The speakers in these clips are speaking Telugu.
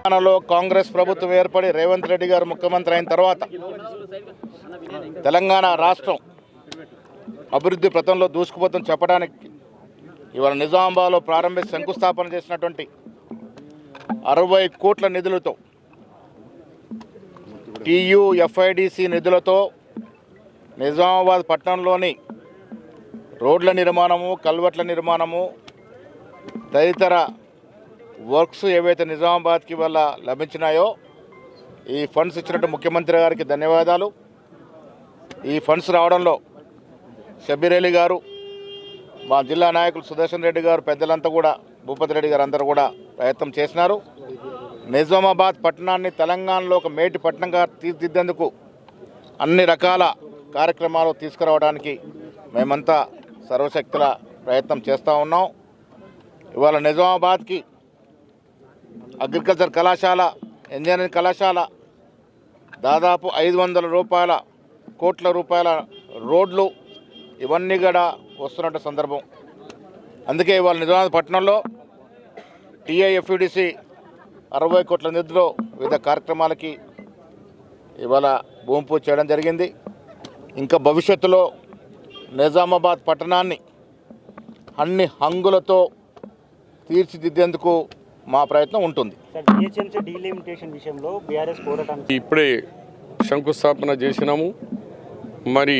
తెలంగాణలో కాంగ్రెస్ ప్రభుత్వం ఏర్పడి రేవంత్ రెడ్డి గారు ముఖ్యమంత్రి అయిన తర్వాత తెలంగాణ రాష్ట్రం అభివృద్ధి పథంలో దూసుకుపోతుందని చెప్పడానికి ఇవాళ నిజామాబాద్లో ప్రారంభించి శంకుస్థాపన చేసినటువంటి 60 కోట్ల నిధులతో TUFIDC నిధులతో నిజామాబాద్ పట్టణంలోని రోడ్ల నిర్మాణము, కల్వర్ట్ల నిర్మాణము, తదితర వర్క్స్ ఏవైతే నిజామాబాద్కి వల్ల లభించినాయో ఈ ఫండ్స్ ఇచ్చినట్టు ముఖ్యమంత్రి గారికి ధన్యవాదాలు. ఈ ఫండ్స్ రావడంలో షబ్బీర్ అలీ గారు, మా జిల్లా నాయకులు సుదర్శన్ రెడ్డి గారు, పెద్దలంతా కూడా, భూపతి రెడ్డి గారు అందరూ కూడా ప్రయత్నం చేసినారు. నిజామాబాద్ పట్టణాన్ని తెలంగాణలో ఒక మేటి పట్టణంగా తీర్చిదిద్దేందుకు అన్ని రకాల కార్యక్రమాలు తీసుకురావడానికి మేమంతా సర్వశక్తుల ప్రయత్నం చేస్తూ ఉన్నాం. ఇవాళ నిజామాబాద్కి అగ్రికల్చర్ కళాశాల, ఇంజనీరింగ్ కళాశాల, దాదాపు 500 కోట్ల రూపాయల రోడ్లు, ఇవన్నీ కూడా వస్తున్నట్టు సందర్భం. అందుకే ఇవాళ నిజామాబాద్ పట్టణంలో TIFIDC 60 కోట్ల నిధులు వివిధ కార్యక్రమాలకి ఇవాళ భూమి పూజ చేయడం జరిగింది. ఇంకా భవిష్యత్తులో నిజామాబాద్ పట్టణాన్ని అన్ని హంగులతో తీర్చిదిద్దేందుకు మా ప్రయత్నం ఉంటుంది. ఇప్పుడే శంకుస్థాపన చేసినాము. మరి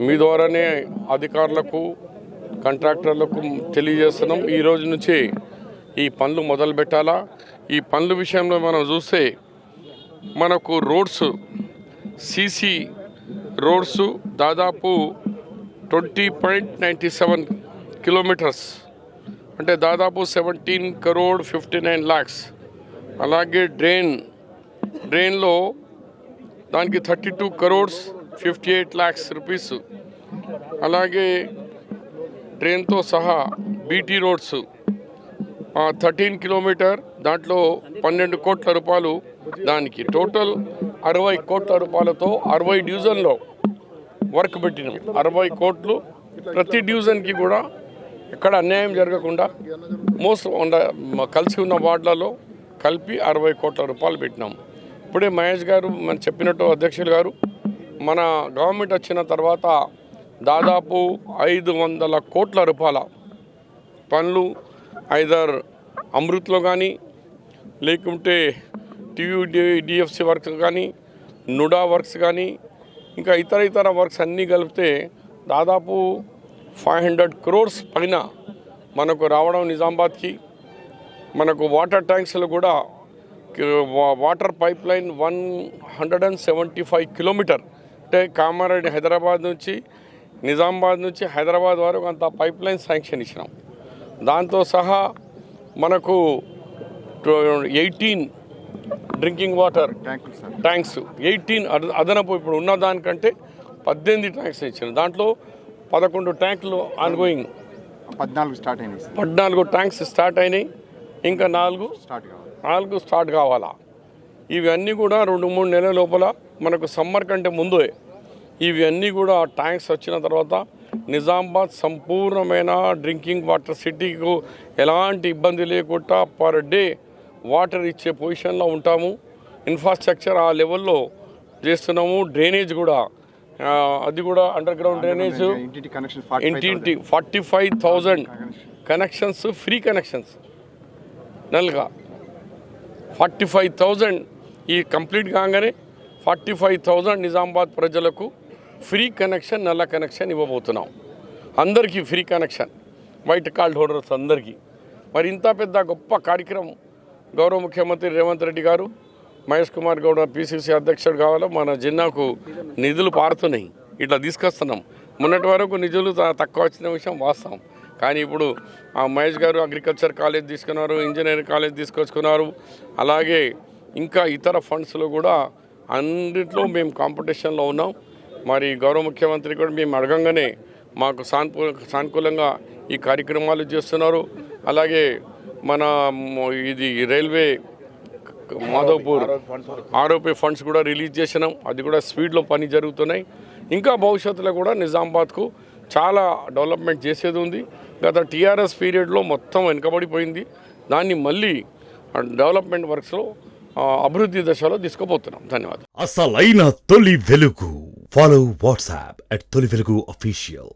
మీ ద్వారానే అధికారులకు, కాంట్రాక్టర్లకు తెలియజేస్తున్నాం. ఈ రోజు నుంచే ఈ పనులు మొదలు పెట్టాలా. ఈ పనుల విషయంలో మనం చూస్తే మనకు రోడ్స్, CC రోడ్స్ దాదాపు 20.97 కిలోమీటర్స్, అంటే దాదాపు 17,59,00,000. అలాగే డ్రైన్లో దానికి 32,58,00,000 రూపీస్. అలాగే డ్రైన్తో సహా BT రోడ్స్ 13 కిలోమీటర్, దాంట్లో 12 కోట్ల రూపాయలు. దానికి టోటల్ 60 కోట్ల రూపాయలతో 60 డివిజన్లో వర్క్ పెట్టినాం. 60 కోట్లు ప్రతి డివిజన్కి కూడా ఎక్కడ అన్యాయం జరగకుండా కలిసి ఉన్న వార్డులలో కలిపి 60 కోట్ల రూపాయలు పెట్టినాం. ఇప్పుడే మహేష్ గారు మన చెప్పినట్టు, అధ్యక్షులు గారు, మన గవర్నమెంట్ వచ్చిన తర్వాత దాదాపు 500 కోట్ల రూపాయల పనులు ఐదర్ అమృత్లో కానీ, లేకుంటే TUDFC వర్క్స్ కానీ, నుడా వర్క్స్ కానీ, ఇంకా ఇతర వర్క్స్ అన్నీ కలిపితే దాదాపు 500 crores పైన మనకు రావడం. నిజామాబాద్కి మనకు వాటర్ ట్యాంక్స్లు కూడా, వాటర్ పైప్ లైన్ 175 కిలోమీటర్, అంటే కామారెడ్డి హైదరాబాద్ నుంచి, నిజామాబాద్ నుంచి హైదరాబాద్ వరకు అంత పైప్ లైన్ శాంక్షన్ ఇచ్చినాం. దాంతో సహా మనకు 18 డ్రింకింగ్ వాటర్ ట్యాంక్స్, 18 అదనపు ఇప్పుడు ఉన్న దానికంటే 18 ట్యాంక్స్ ఇచ్చినాం. దాంట్లో 11 ట్యాంకులు ఆన్గోయింగ్, 14 ట్యాంక్స్ స్టార్ట్ అయినాయి. ఇంకా 4 స్టార్ట్ కావాలా. ఇవన్నీ కూడా 2-3 నెలల లోపల, మనకు సమ్మర్ కంటే ముందే ఇవన్నీ కూడా ట్యాంక్స్ వచ్చిన తర్వాత నిజామాబాద్ సంపూర్ణమైన డ్రింకింగ్ వాటర్ సిటీకు ఎలాంటి ఇబ్బంది లేకుండా పర్ డే వాటర్ ఇచ్చే పొజిషన్లో ఉంటాము. ఇన్ఫ్రాస్ట్రక్చర్ ఆ లెవెల్లో చేస్తున్నాము. డ్రైనేజ్ కూడా, అది కూడా అండర్ గ్రౌండ్ డ్రైనేజ్, ఇంటింటి 45,000 కనెక్షన్స్, ఫ్రీ కనెక్షన్స్ నెలగా 45,000. ఈ కంప్లీట్ కాగానే 45,000 నిజామాబాద్ ప్రజలకు ఫ్రీ కనెక్షన్, నల్ల కనెక్షన్ ఇవ్వబోతున్నాం. అందరికీ free connection, white card holders అందరికీ. మరి ఇంత పెద్ద గొప్ప కార్యక్రమం గౌరవ ముఖ్యమంత్రి రేవంత్ రెడ్డి గారు, మహేష్ కుమార్ గౌడ PCC అధ్యక్షుడు కావాలో, మన జిల్లాకు నిధులు పారుతున్నాయి, ఇట్లా తీసుకొస్తున్నాం. మొన్నటి వరకు నిధులు తక్కువ వచ్చిన విషయం వాస్తవం. కానీ ఇప్పుడు మహేష్ గారు అగ్రికల్చర్ కాలేజ్ తీసుకున్నారు, ఇంజనీరింగ్ కాలేజ్ తీసుకొచ్చుకున్నారు. అలాగే ఇంకా ఇతర ఫండ్స్లో కూడా అన్నింటిలో మేము కాంపిటీషన్లో ఉన్నాం. మరి గౌరవ ముఖ్యమంత్రి కూడా మేము అడగంగానే మాకు సానుకూలంగా ఈ కార్యక్రమాలు చేస్తున్నారు. అలాగే మన ఇది రైల్వే మాధవ్పూర్ ROP ఫండ్స్ కూడా రిలీజ్ చేసినాం. అది కూడా స్పీడ్లో పని జరుగుతున్నాయి. ఇంకా భవిష్యత్తులో కూడా నిజామాబాద్కు చాలా డెవలప్మెంట్ చేసేది ఉంది. గత TRS పీరియడ్లో మొత్తం వెనుకబడిపోయింది. దాన్ని మళ్ళీ డెవలప్మెంట్ వర్క్స్లో అభివృద్ధి దశలో తీసుకుపోతున్నాం. ధన్యవాదాలు. అసలైన తొలి వెలుగు. ఫాలో వాట్సాప్ @తొలి వెలుగు official.